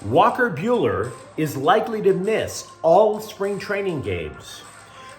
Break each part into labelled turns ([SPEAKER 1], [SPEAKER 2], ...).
[SPEAKER 1] Walker Buehler is likely to miss all spring training games.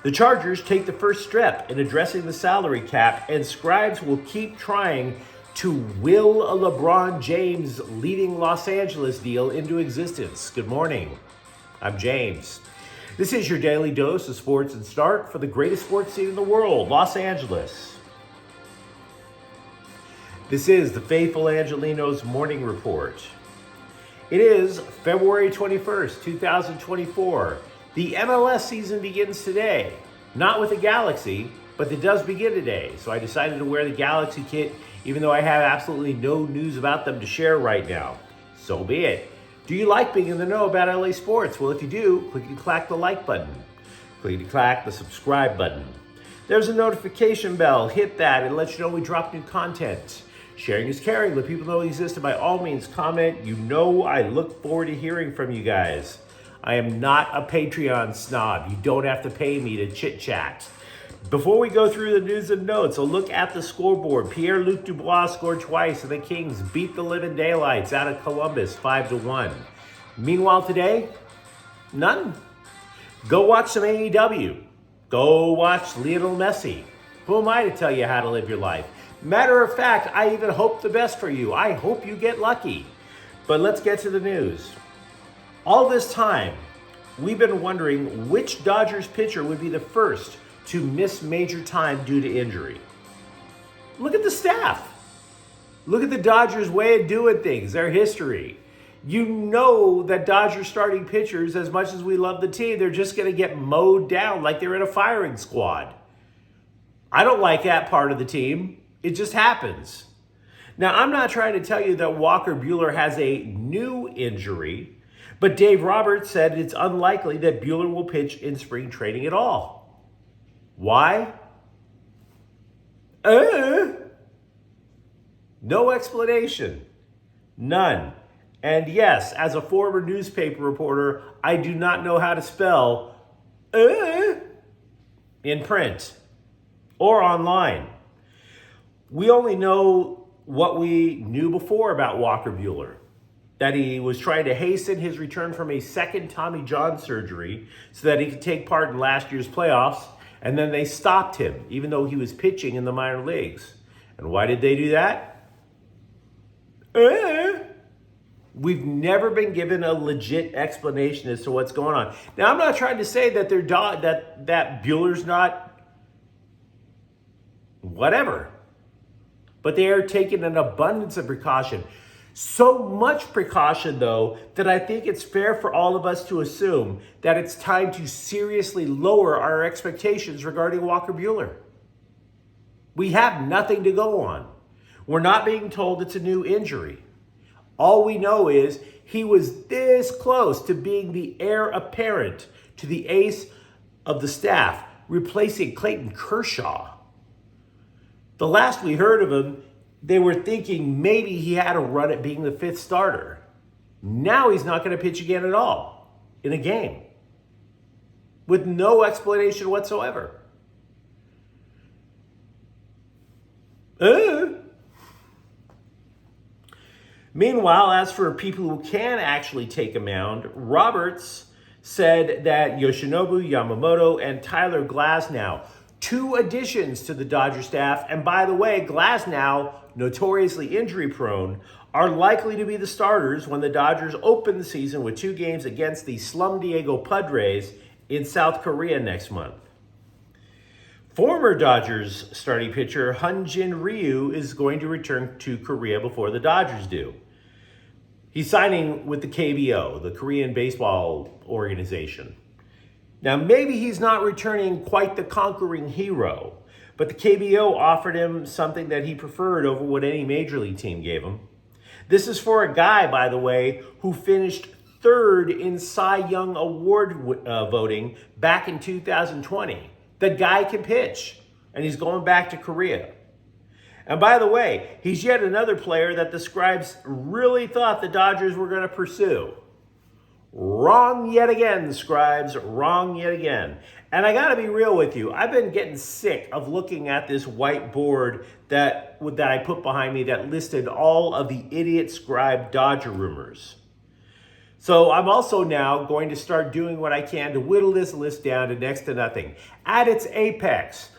[SPEAKER 1] The Chargers take the first step in addressing the salary cap, and scribes will keep trying to will a LeBron James leading Los Angeles deal into existence. Good morning. I'm James. This is your daily dose of sports and start for the greatest sports scene in the world, Los Angeles. This is the faithful Angelenos Morning Report. It is February 21st, 2024. The MLS season begins today. Not with the Galaxy, but it does begin today. So I decided to wear the Galaxy kit, even though I have absolutely no news about them to share right now. So be it. Do you like being in the know about LA sports? Well, if you do, click and clack the like button. Click and clack the subscribe button. There's a notification bell. Hit that. It lets you know we drop new content. Sharing is caring. Let people know we exist, and by all means, comment. You know I look forward to hearing from you guys. I am not a Patreon snob. You don't have to pay me to chit-chat. Before we go through the news and notes, a look at the scoreboard. Pierre-Luc Dubois scored twice, and the Kings beat the living daylights out of Columbus 5-1. Meanwhile today, none. Go watch some AEW. Go watch Lionel Messi. Who am I to tell you how to live your life? Matter of fact, I even hope the best for you. I hope you get lucky. But let's get to the news. All this time, we've been wondering which Dodgers pitcher would be the first to miss major time due to injury. Look at the staff. Look at the Dodgers' way of doing things, their history. You know that Dodgers starting pitchers, as much as we love the team, they're just going to get mowed down like they're in a firing squad. I don't like that part of the team. It just happens. Now, I'm not trying to tell you that Walker Buehler has a new injury, but Dave Roberts said it's unlikely that Buehler will pitch in spring training at all. Why? No explanation. None. And yes, as a former newspaper reporter, I do not know how to spell in print or online. We only know what we knew before about Walker Buehler, that he was trying to hasten his return from a second Tommy John surgery so that he could take part in last year's playoffs, and then they stopped him, even though he was pitching in the minor leagues. And why did they do that? We've never been given a legit explanation as to what's going on. Now, I'm not trying to say that that Buehler's not whatever. But they are taking an abundance of precaution. So much precaution, though, that I think it's fair for all of us to assume that it's time to seriously lower our expectations regarding Walker Buehler. We have nothing to go on. We're not being told it's a new injury. All we know is he was this close to being the heir apparent to the ace of the staff, replacing Clayton Kershaw. The last we heard of him, they were thinking maybe he had a run at being the fifth starter. Now he's not going to pitch again at all in a game with no explanation whatsoever. Meanwhile, as for people who can actually take a mound, Roberts said that Yoshinobu Yamamoto and Tyler Glasnow, two additions to the Dodger staff, and by the way, Glasnow, notoriously injury-prone, are likely to be the starters when the Dodgers open the season with 2 games against the Slum Diego Padres in South Korea next month. Former Dodgers starting pitcher Hyun-Jin Ryu is going to return to Korea before the Dodgers do. He's signing with the KBO, the Korean Baseball Organization. Now, maybe he's not returning quite the conquering hero, but the KBO offered him something that he preferred over what any major league team gave him. This is for a guy, by the way, who finished third in Cy Young Award voting back in 2020. The guy can pitch, and he's going back to Korea. And by the way, he's yet another player that the scribes really thought the Dodgers were going to pursue. Wrong yet again, scribes. Wrong yet again. And I got to be real with you. I've been getting sick of looking at this whiteboard that I put behind me that listed all of the idiot scribe Dodger rumors. So I'm also now going to start doing what I can to whittle this list down to next to nothing. At its apex,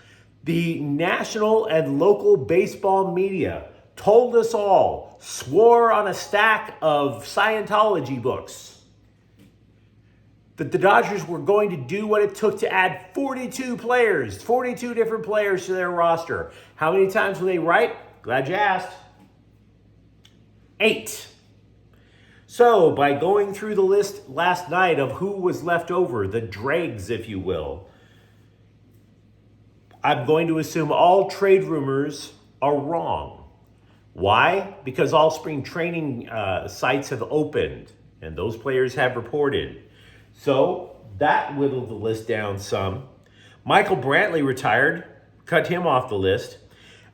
[SPEAKER 1] the national and local baseball media told us all, swore on a stack of Scientology books, that the Dodgers were going to do what it took to add 42 players, 42 different players to their roster. How many times were they right? Glad you asked. 8. So, by going through the list last night of who was left over, the dregs, if you will, I'm going to assume all trade rumors are wrong. Why? Because all spring training sites have opened, and those players have reported. So, that whittled the list down some. Michael Brantley retired, cut him off the list.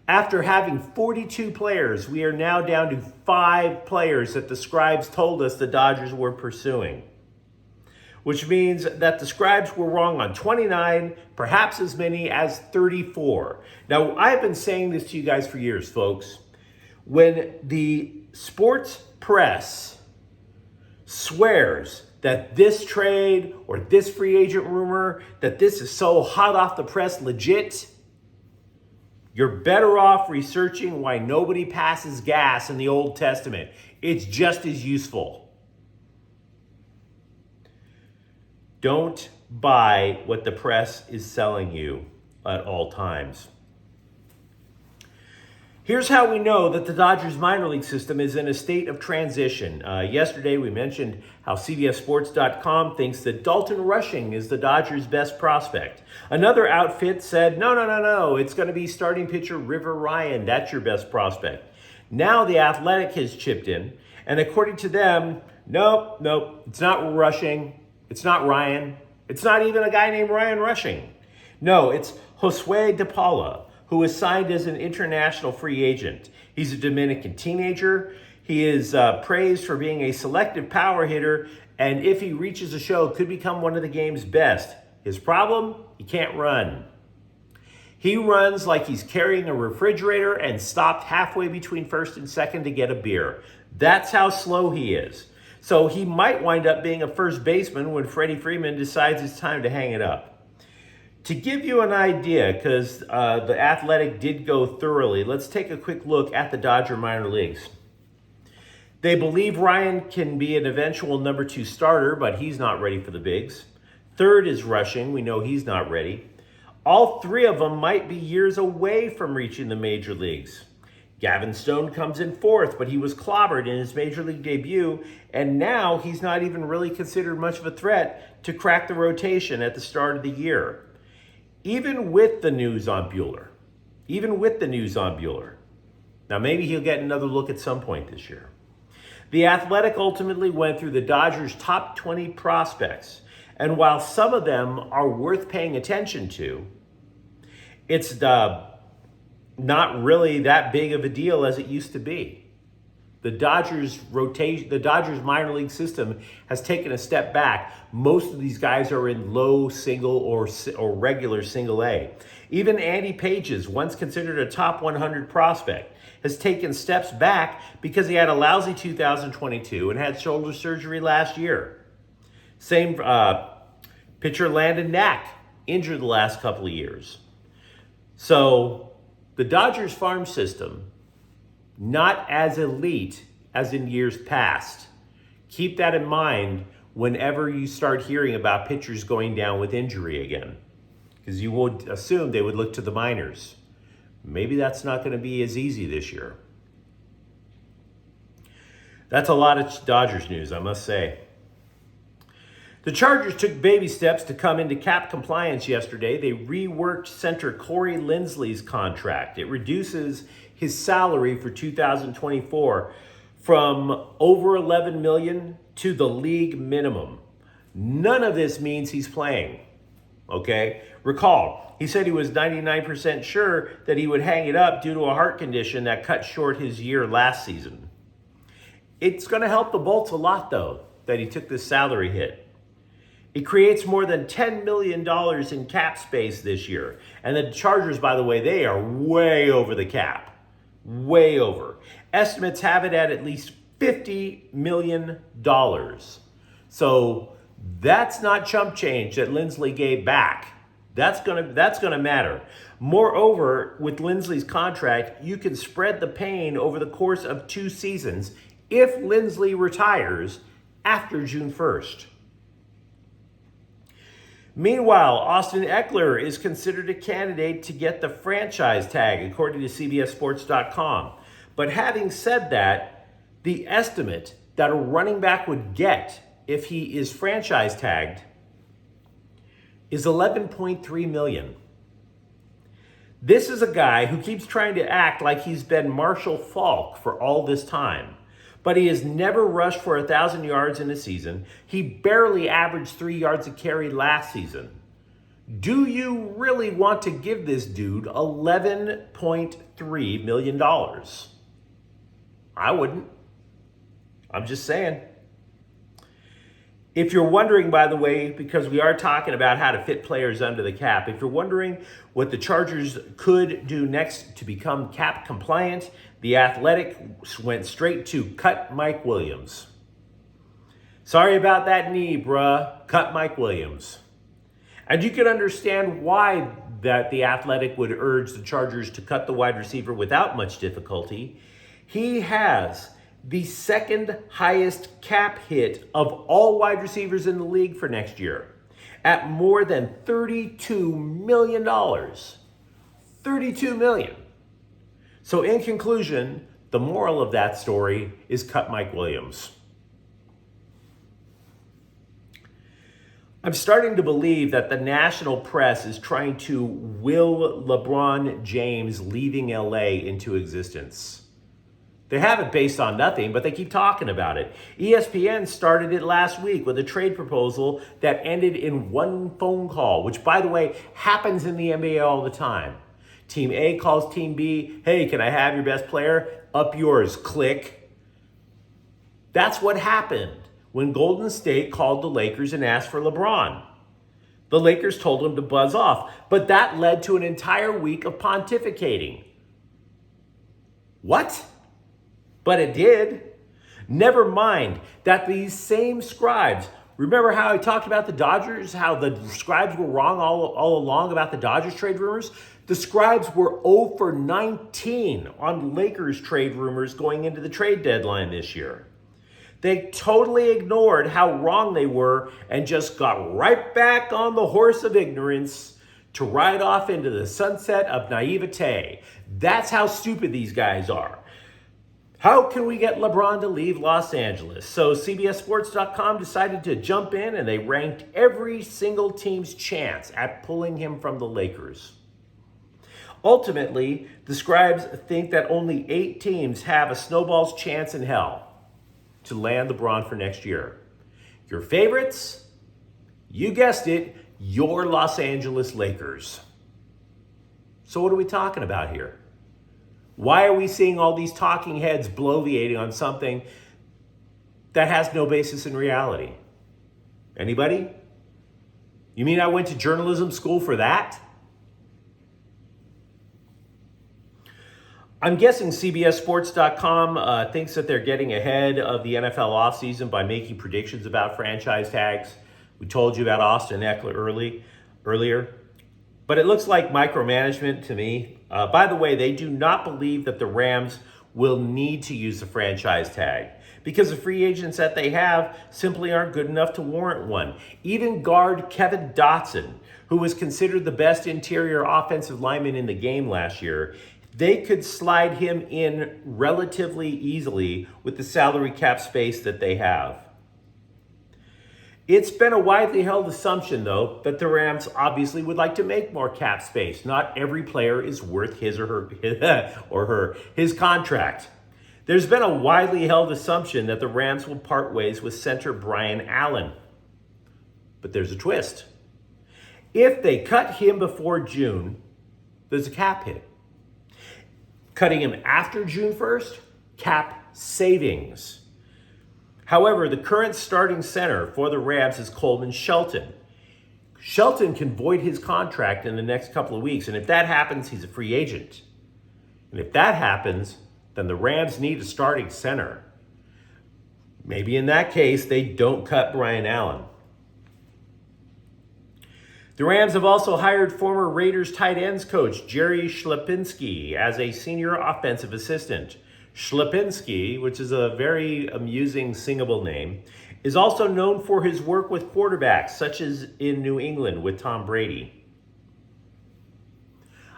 [SPEAKER 1] After having 42 players, we are now down to 5 players that the scribes told us the Dodgers were pursuing, which means that the scribes were wrong on 29, perhaps as many as 34. Now, I've been saying this to you guys for years, folks. When the sports press swears that this trade or this free agent rumor, that this is so hot off the press legit, you're better off researching why nobody passes gas in the Old Testament. It's just as useful. Don't buy what the press is selling you at all times. Here's how we know that the Dodgers minor league system is in a state of transition. Yesterday we mentioned how CBSSports.com thinks that Dalton Rushing is the Dodgers' best prospect. Another outfit said, no, it's going to be starting pitcher River Ryan. That's your best prospect. Now The Athletic has chipped in, and according to them, nope, it's not Rushing. It's not Ryan. It's not even a guy named Ryan Rushing. No, it's Josue De Paula, who was signed as an international free agent. He's a Dominican teenager. He is praised for being a selective power hitter, and if he reaches a show, could become one of the game's best. His problem? He can't run. He runs like he's carrying a refrigerator and stopped halfway between first and second to get a beer. That's how slow he is. So he might wind up being a first baseman when Freddie Freeman decides it's time to hang it up. To give you an idea, because the Athletic did go thoroughly, let's take a quick look at the Dodger minor leagues. They believe Ryan can be an eventual number 2 starter, but he's not ready for the bigs. Third is Rushing. We know he's not ready. All 3 of them might be years away from reaching the major leagues. Gavin Stone comes in 4th, but he was clobbered in his major league debut, and now he's not even really considered much of a threat to crack the rotation at the start of the year. Even with the news on Buehler. Now, maybe he'll get another look at some point this year. The Athletic ultimately went through the Dodgers' top 20 prospects, and while some of them are worth paying attention to, it's not really that big of a deal as it used to be. The Dodgers minor league system has taken a step back. Most of these guys are in low single or regular single A. Even Andy Pages, once considered a top 100 prospect, has taken steps back because he had a lousy 2022 and had shoulder surgery last year. Same pitcher Landon Knack, injured the last couple of years. So the Dodgers farm system, not as elite as in years past. Keep that in mind whenever you start hearing about pitchers going down with injury again, because you would assume they would look to the minors. Maybe that's not going to be as easy this year. That's a lot of Dodgers news, I must say. The Chargers took baby steps to come into cap compliance yesterday. They reworked center Corey Linsley's contract. It reduces his salary for 2024 from over $11 million to the league minimum. None of this means he's playing, okay? Recall, he said he was 99% sure that he would hang it up due to a heart condition that cut short his year last season. It's going to help the Bolts a lot, though, that he took this salary hit. It creates more than $10 million in cap space this year. And the Chargers, by the way, they are way over the cap. Way over. Estimates have it at least $50 million. So that's not chump change that Lindsley gave back. That's gonna matter. Moreover, with Lindsley's contract, you can spread the pain over the course of 2 seasons if Lindsley retires after June 1st. Meanwhile, Austin Eckler is considered a candidate to get the franchise tag, according to CBSSports.com. But having said that, the estimate that a running back would get if he is franchise tagged is $11.3 million. This is a guy who keeps trying to act like he's been Marshall Faulk for all this time, but he has never rushed for 1,000 yards in a season. He barely averaged 3 yards a carry last season. Do you really want to give this dude $11.3 million? I wouldn't. I'm just saying. If you're wondering, by the way, because we are talking about how to fit players under the cap, if you're wondering what the Chargers could do next to become cap compliant, The Athletic went straight to cut Mike Williams. Sorry about that knee, bruh. Cut Mike Williams. And you can understand why that The Athletic would urge the Chargers to cut the wide receiver without much difficulty. He has the second highest cap hit of all wide receivers in the league for next year at more than $32 million. $32 million. So in conclusion, the moral of that story is cut Mike Williams. I'm starting to believe that the national press is trying to will LeBron James leaving LA into existence. They have it based on nothing, but they keep talking about it. ESPN started it last week with a trade proposal that ended in one phone call, which, by the way, happens in the NBA all the time. Team A calls Team B, hey, can I have your best player? Up yours, click. That's what happened when Golden State called the Lakers and asked for LeBron. The Lakers told him to buzz off, but that led to an entire week of pontificating. What? But it did. Never mind that these same scribes, remember how I talked about the Dodgers, how the scribes were wrong all along about the Dodgers trade rumors? The scribes were 0 for 19 on Lakers trade rumors going into the trade deadline this year. They totally ignored how wrong they were and just got right back on the horse of ignorance to ride off into the sunset of naivete. That's how stupid these guys are. How can we get LeBron to leave Los Angeles? So CBSSports.com decided to jump in and they ranked every single team's chance at pulling him from the Lakers. Ultimately, the scribes think that only 8 teams have a snowball's chance in hell to land LeBron for next year. Your favorites? You guessed it, your Los Angeles Lakers. So what are we talking about here? Why are we seeing all these talking heads bloviating on something that has no basis in reality? Anybody? You mean I went to journalism school for that? I'm guessing CBSSports.com thinks that they're getting ahead of the NFL offseason by making predictions about franchise tags. We told you about Austin Eckler earlier. But it looks like micromanagement to me. By the way, they do not believe that the Rams will need to use the franchise tag because the free agents that they have simply aren't good enough to warrant one. Even guard Kevin Dotson, who was considered the best interior offensive lineman in the game last year, they could slide him in relatively easily with the salary cap space that they have. It's been a widely held assumption, though, that the Rams obviously would like to make more cap space. Not every player is worth his or her contract. There's been a widely held assumption that the Rams will part ways with center Brian Allen. But there's a twist. If they cut him before June, there's a cap hit. Cutting him after June 1st, cap savings. However, the current starting center for the Rams is Coleman Shelton. Shelton can void his contract in the next couple of weeks, and if that happens, he's a free agent. And if that happens, then the Rams need a starting center. Maybe in that case, they don't cut Brian Allen. The Rams have also hired former Raiders tight ends coach Jerry Schlepinski as a senior offensive assistant. Schlepinski, which is a very amusing, singable name, is also known for his work with quarterbacks, such as in New England with Tom Brady.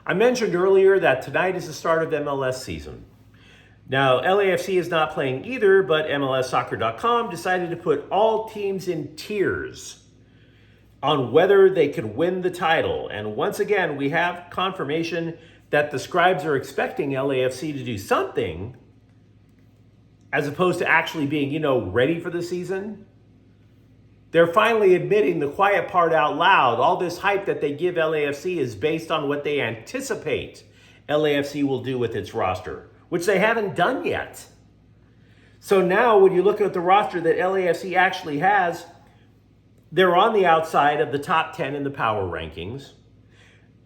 [SPEAKER 1] I mentioned earlier that tonight is the start of MLS season. Now, LAFC is not playing either, but MLSsoccer.com decided to put all teams in tiers on whether they could win the title. And once again, we have confirmation that the scribes are expecting LAFC to do something as opposed to actually being, ready for the season. They're finally admitting the quiet part out loud. All this hype that they give LAFC is based on what they anticipate LAFC will do with its roster, which they haven't done yet. So now when you look at the roster that LAFC actually has, they're on the outside of the top 10 in the power rankings,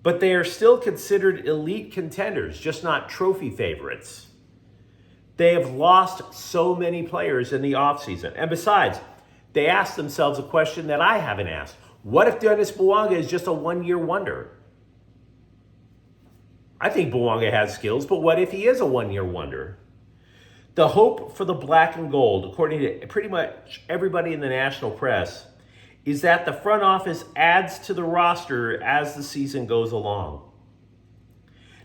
[SPEAKER 1] but they are still considered elite contenders, just not trophy favorites. They have lost so many players in the offseason. And besides, they asked themselves a question that I haven't asked. What if Dennis Bouanga is just a one-year wonder? I think Bouanga has skills, but what if he is a one-year wonder? The hope for the black and gold, according to pretty much everybody in the national press, is that the front office adds to the roster as the season goes along.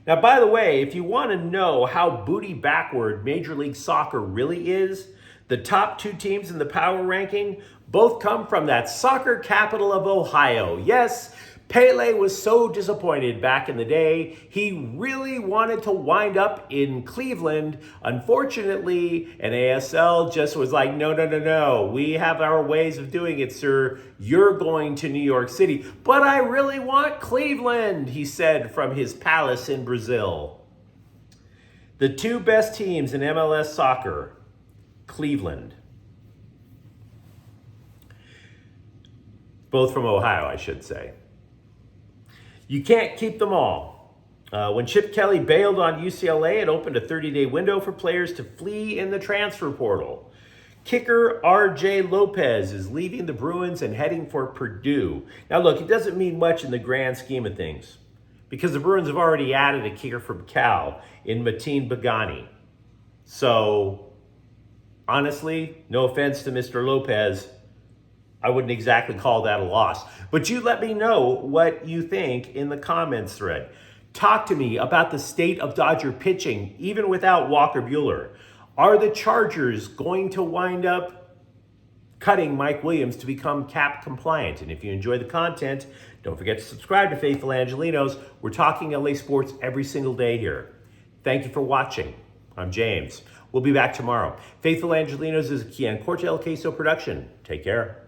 [SPEAKER 1] Now, by the way, if you want to know how booty backward Major League Soccer really is, the top two teams in the power ranking both come from that soccer capital of Ohio. Yes, Pele was so disappointed back in the day. He really wanted to wind up in Cleveland. Unfortunately, NASL just was like, no. We have our ways of doing it, sir. You're going to New York City. But I really want Cleveland, he said from his palace in Brazil. The two best teams in MLS soccer, Cleveland. Both from Ohio, I should say. You can't keep them all. When Chip Kelly bailed on UCLA, it opened a 30-day window for players to flee in the transfer portal. Kicker RJ Lopez is leaving the Bruins and heading for Purdue. Now look, it doesn't mean much in the grand scheme of things because the Bruins have already added a kicker from Cal in Mateen Begani. So honestly, no offense to Mr. Lopez, I wouldn't exactly call that a loss. But you let me know what you think in the comments thread. Talk to me about the state of Dodger pitching, even without Walker Buehler. Are the Chargers going to wind up cutting Mike Williams to become cap compliant? And if you enjoy the content, don't forget to subscribe to Faithful Angelenos. We're talking LA sports every single day here. Thank you for watching. I'm James. We'll be back tomorrow. Faithful Angelenos is a Kian Corte El Queso production. Take care.